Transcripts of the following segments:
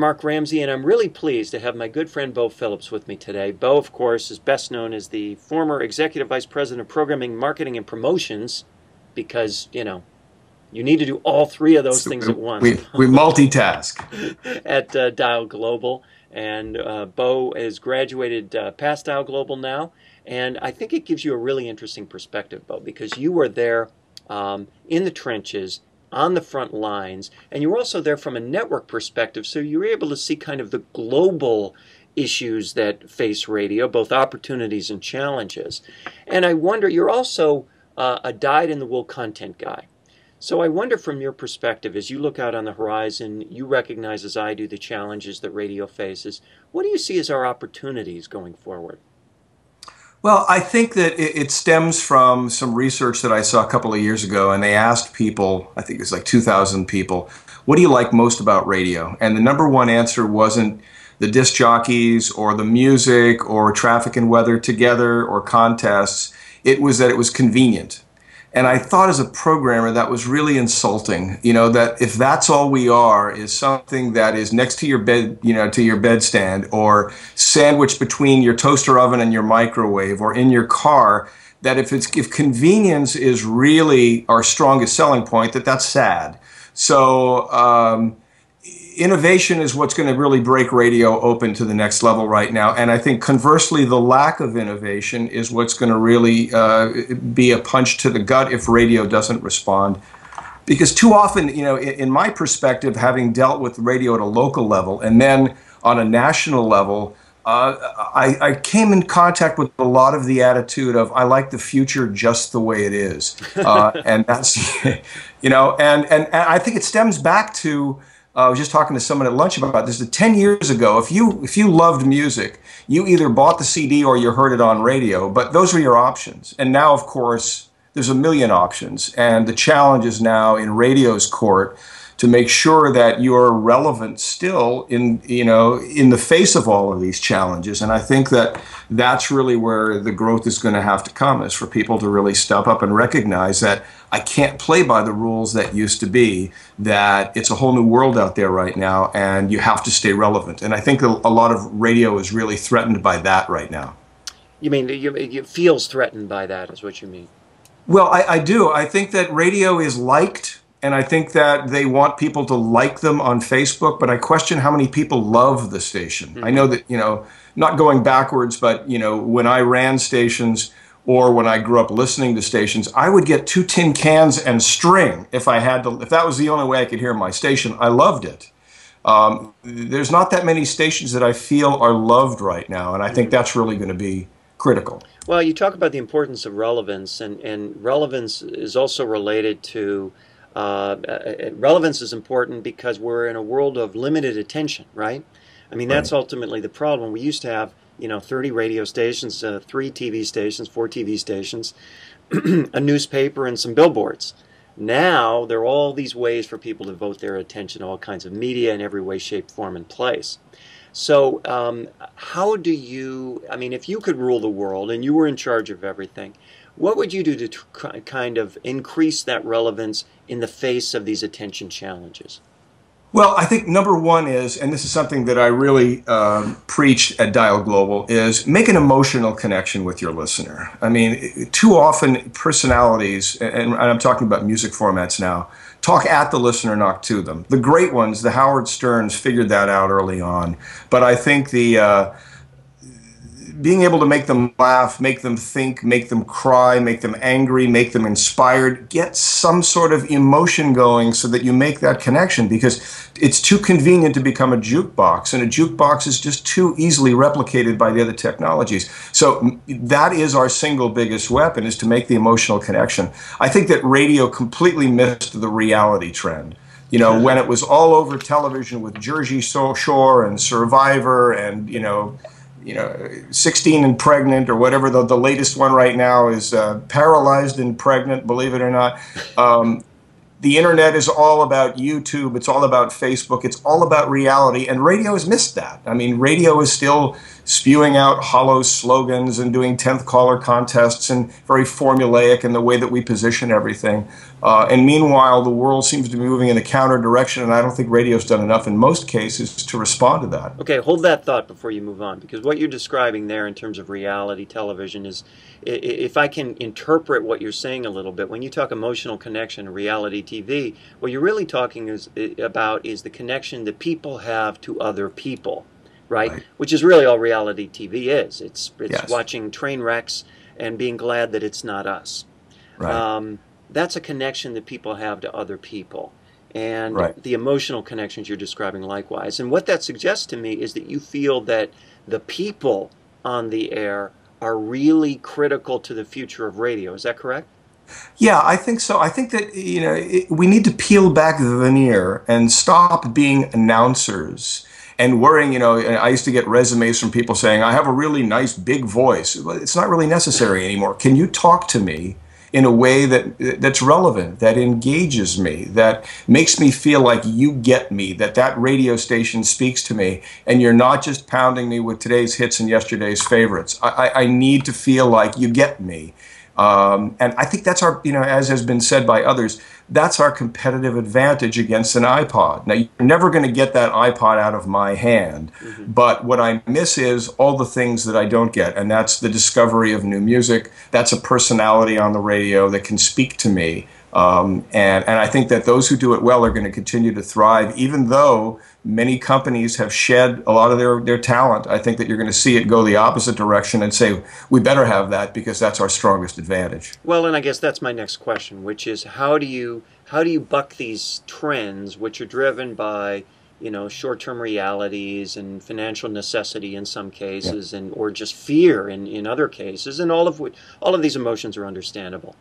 Mark Ramsey, and I'm really pleased to have my good friend Beau Phillips with me today. Beau, of course, is best known as the former Executive Vice President of Programming, Marketing, and Promotions because, you need to do all three of those things at once. We multitask. At Dial Global. And Beau has graduated past Dial Global now. And I think it gives you a really interesting perspective, Beau, because you were there in the trenches, on the front lines, and you were also there from a network perspective, so you were able to see kind of the global issues that face radio, both opportunities and challenges. And I wonder, you're also a dyed-in-the-wool content guy. So I wonder from your perspective, as you look out on the horizon, you recognize, as I do, the challenges that radio faces. What do you see as our opportunities going forward? Well, I think that it stems from some research that I saw a couple of years ago, and they asked people, I think it was like 2,000 people, what do you like most about radio? And the number one answer wasn't the disc jockeys or the music or traffic and weather together or contests. It was that it was convenient. And I thought as a programmer that was really insulting, that if that's all we are is something that is next to your bed, to your bedstand, or sandwiched between your toaster oven and your microwave, or in your car, that if convenience is really our strongest selling point, that's sad. So innovation is what's going to really break radio open to the next level right now. And I think conversely, the lack of innovation is what's going to really be a punch to the gut if radio doesn't respond. Because too often, in my perspective, having dealt with radio at a local level and then on a national level, I came in contact with a lot of the attitude of, I like the future just the way it is. And that's, and I think it stems back to, I was just talking to someone at lunch about this. 10 years ago, if you loved music, you either bought the CD or you heard it on radio, but those were your options. And now, of course, there's a million options. And the challenge is now in radio's court to make sure that you're relevant still in the face of all of these challenges. And I think that that's really where the growth is going to have to come, is for people to really step up and recognize that I can't play by the rules that used to be, that it's a whole new world out there right now, and you have to stay relevant. And I think a lot of radio is really threatened by that right now. You mean it feels threatened by that, is what you mean? Well, I do. I think that radio is liked, and I think that they want people to like them on Facebook, but I question how many people love the station. Mm-hmm. I know that, not going backwards, but, when I ran stations, or when I grew up listening to stations, I would get 2 tin cans and string if that was the only way I could hear my station. I loved it. There's not that many stations that I feel are loved right now, and I think that's really going to be critical. Well, you talk about the importance of relevance, and relevance is also related to, relevance is important because we're in a world of limited attention, right? I mean, that's ultimately the problem. We used to have 30 radio stations, 3 TV stations, 4 TV stations, a newspaper, and some billboards. Now, there are all these ways for people to devote their attention to all kinds of media in every way, shape, form, and place. So how do you, if you could rule the world and you were in charge of everything, what would you do to kind of increase that relevance in the face of these attention challenges? Well, I think number one is, and this is something that I really preached at Dial Global, is make an emotional connection with your listener. I mean, too often personalities, and I'm talking about music formats now, talk at the listener, not to them. The great ones, the Howard Sterns, figured that out early on. But I think being able to make them laugh, make them think, make them cry, make them angry, make them inspired, get some sort of emotion going so that you make that connection, because it's too convenient to become a jukebox, and a jukebox is just too easily replicated by the other technologies. So that is our single biggest weapon, is to make the emotional connection. I think that radio completely missed the reality trend. When it was all over television with Jersey Shore and Survivor and, 16 and Pregnant, or whatever the latest one right now is, Paralyzed and Pregnant, believe it or not. The internet is all about YouTube. It's all about Facebook. It's all about reality, and radio has missed that. I mean, radio is still spewing out hollow slogans and doing 10th caller contests and very formulaic in the way that we position everything. And meanwhile, the world seems to be moving in a counter direction, and I don't think radio's done enough in most cases to respond to that. Okay, hold that thought before you move on, because what you're describing there in terms of reality television is, if I can interpret what you're saying a little bit, when you talk emotional connection, reality TV, what you're really talking about is the connection that people have to other people, right? Which is really all reality TV is. It's Yes. watching train wrecks and being glad that it's not us. Right. That's a connection that people have to other people. And Right. the emotional connections you're describing likewise. And what that suggests to me is that you feel that the people on the air are really critical to the future of radio. Is that correct? Yeah, I think so. I think that we need to peel back the veneer and stop being announcers and worrying. I used to get resumes from people saying, I have a really nice big voice. Well, it's not really necessary anymore. Can you talk to me in a way that's relevant, that engages me, that makes me feel like you get me, that radio station speaks to me, and you're not just pounding me with today's hits and yesterday's favorites. I need to feel like you get me. And I think that's our, as has been said by others, that's our competitive advantage against an iPod. Now, you're never going to get that iPod out of my hand, but what I miss is all the things that I don't get, and that's the discovery of new music. That's a personality on the radio that can speak to me. And I think that those who do it well are going to continue to thrive, even though many companies have shed a lot of their talent. I think that you're going to see it go the opposite direction and say, we better have that because that's our strongest advantage. Well, and I guess that's my next question, which is how do you buck these trends, which are driven by, short-term realities and financial necessity in some cases, or just fear in other cases, and all of these emotions are understandable.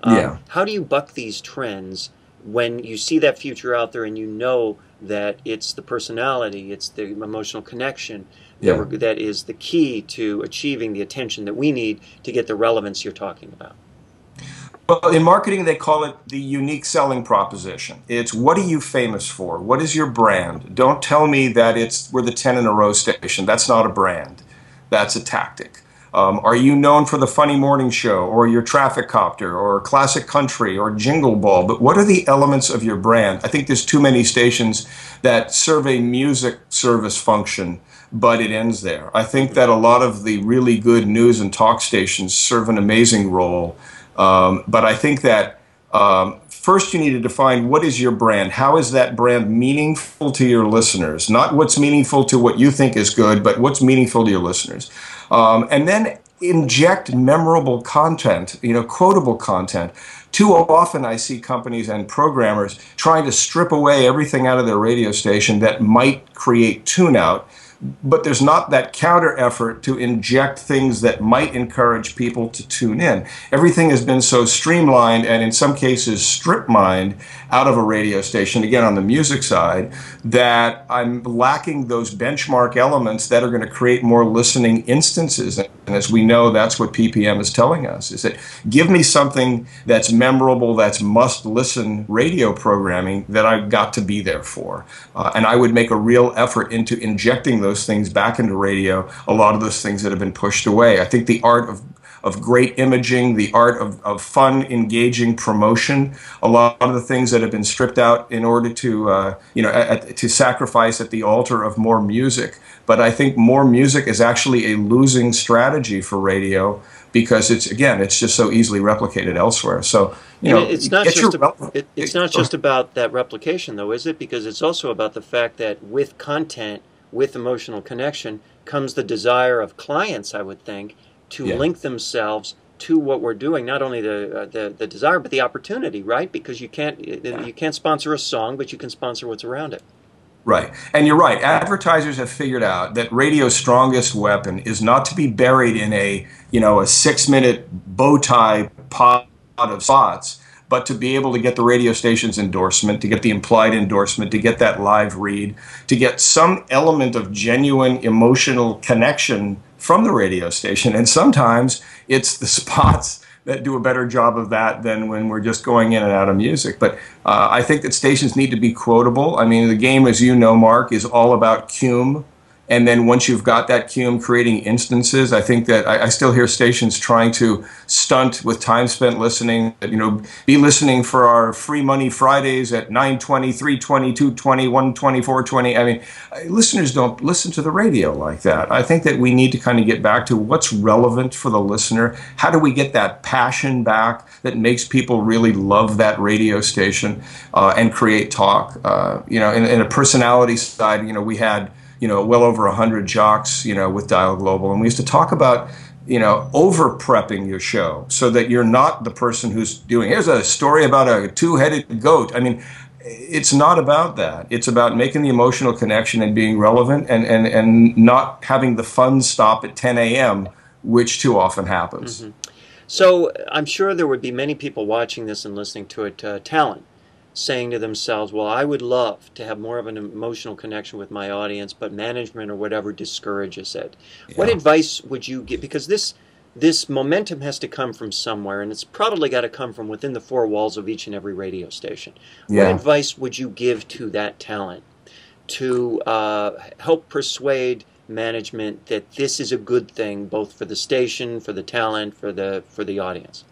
How do you buck these trends when you see that future out there and you know that it's the personality, it's the emotional connection that is the key to achieving the attention that we need to get the relevance you're talking about? Well, in marketing, they call it the unique selling proposition. It's what are you famous for? What is your brand? Don't tell me that we're the 10 in a row station. That's not a brand. That's a tactic. Are you known for the funny morning show or your traffic copter or classic country or jingle ball? But what are the elements of your brand? I think there's too many stations that serve a music service function, but it ends there. I think that a lot of the really good news and talk stations serve an amazing role. But I think that first you need to define what is your brand. How is that brand meaningful to your listeners? Not what's meaningful to what you think is good, but what's meaningful to your listeners. And then inject memorable content, quotable content. Too often I see companies and programmers trying to strip away everything out of their radio station that might create tune-out, but there's not that counter effort to inject things that might encourage people to tune in. Everything has been so streamlined and in some cases strip-mined out of a radio station, again on the music side, that I'm lacking those benchmark elements that are going to create more listening instances. And as we know, that's what PPM is telling us, is that give me something that's memorable, that's must-listen radio programming that I've got to be there for. And I would make a real effort into injecting those things back into radio, a lot of those things that have been pushed away. I think the art of great imaging, the art of fun, engaging promotion, a lot of the things that have been stripped out in order to, to sacrifice at the altar of more music. But I think more music is actually a losing strategy for radio because it's just so easily replicated elsewhere. So, it's not just about that replication, though, is it? Because it's also about the fact that with content, with emotional connection, comes the desire of clients, I would think, to link themselves to what we're doing. Not only the desire, but the opportunity, right? Because you can't sponsor a song, but you can sponsor what's around it. Right. And you're right. Advertisers have figured out that radio's strongest weapon is not to be buried in a 6-minute bow tie pot of spots, but to be able to get the radio station's endorsement, to get the implied endorsement, to get that live read, to get some element of genuine emotional connection from the radio station. And sometimes it's the spots that do a better job of that than when we're just going in and out of music. But I think that stations need to be quotable. I mean, the game, as you know, Mark, is all about cume And then once you've got that queue, creating instances. I think that I still hear stations trying to stunt with time spent listening. You know, be listening for our free money Fridays at 9:20, 3:20, 2:20, 1:20, 4:20. I mean, listeners don't listen to the radio like that. I think that we need to kind of get back to what's relevant for the listener. How do we get that passion back that makes people really love that radio station and create talk? You know, in a personality side, you know, we had, you know, well over 100 jocks, you know, with Dial Global. And we used to talk about, you know, over prepping your show so that you're not the person who's doing, here's a story about a two-headed goat. I mean, it's not about that. It's about making the emotional connection and being relevant and not having the fun stop at 10 a.m., which too often happens. Mm-hmm. So I'm sure there would be many people watching this and listening to it, talent, saying to themselves, well, I would love to have more of an emotional connection with my audience, but management or whatever discourages it. Yeah. What advice would you give? Because this momentum has to come from somewhere, and it's probably got to come from within the four walls of each and every radio station. Yeah. What advice would you give to that talent to help persuade management that this is a good thing, both for the station, for the talent, for the audience?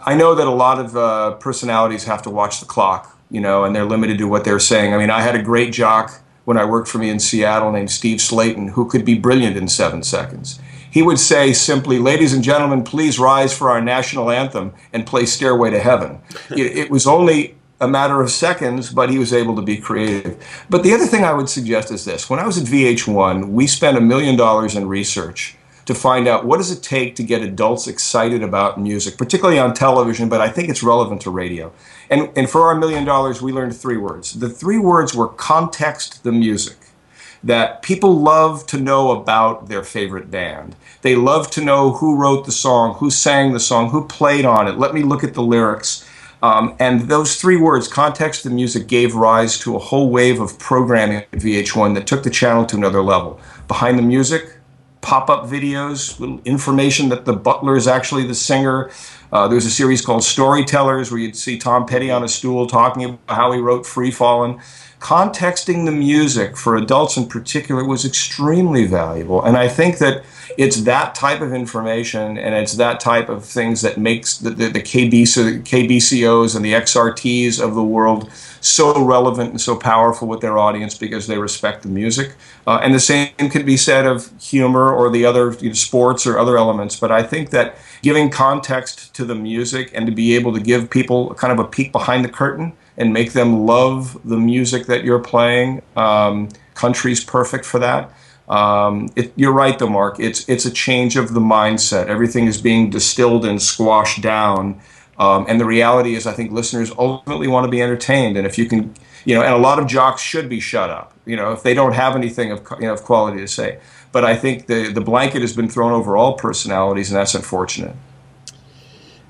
I know that a lot of personalities have to watch the clock, you know, and they're limited to what they're saying. I mean, I had a great jock when I worked for me in Seattle named Steve Slayton, who could be brilliant in 7 seconds. He would say simply, ladies and gentlemen, please rise for our national anthem and play Stairway to Heaven. It was only a matter of seconds, but he was able to be creative. But the other thing I would suggest is this. When I was at VH1, we spent $1 million in research to find out what does it take to get adults excited about music, particularly on television, but I think it's relevant to radio. And for our $1 million, we learned 3 words. The 3 words were context the music. That people love to know about their favorite band. They love to know who wrote the song, who sang the song, who played on it. Let me look at the lyrics. And those 3 words, context the music, gave rise to a whole wave of programming at VH1 that took the channel to another level. Behind the music, pop-up videos, little information that the butler is actually the singer. There was a series called Storytellers where you'd see Tom Petty on a stool talking about how he wrote Free Fallin'. Contexting the music for adults in particular was extremely valuable. And I think that it's that type of information and it's that type of things that makes the KBCOs and the XRTs of the world so relevant and so powerful with their audience because they respect the music. And the same could be said of humor or the other sports or other elements. But I think that giving context to the music and to be able to give people kind of a peek behind the curtain and make them love the music that you're playing, country's perfect for that. You're right, though, Mark. It's a change of the mindset. Everything is being distilled and squashed down. And the reality is, I think listeners ultimately want to be entertained. And if you can, you know, and a lot of jocks should be shut up, you know, if they don't have anything of quality to say. But I think the blanket has been thrown over all personalities, and that's unfortunate.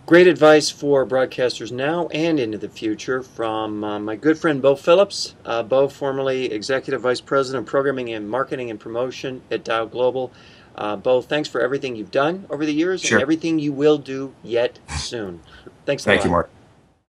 Great advice for broadcasters now and into the future from my good friend Bo Phillips. Bo, formerly Executive Vice President of Programming and Marketing and Promotion at Dial Global. Bo, thanks for everything you've done over the years and everything you will do yet soon. Thanks a lot. Thank you, Mark.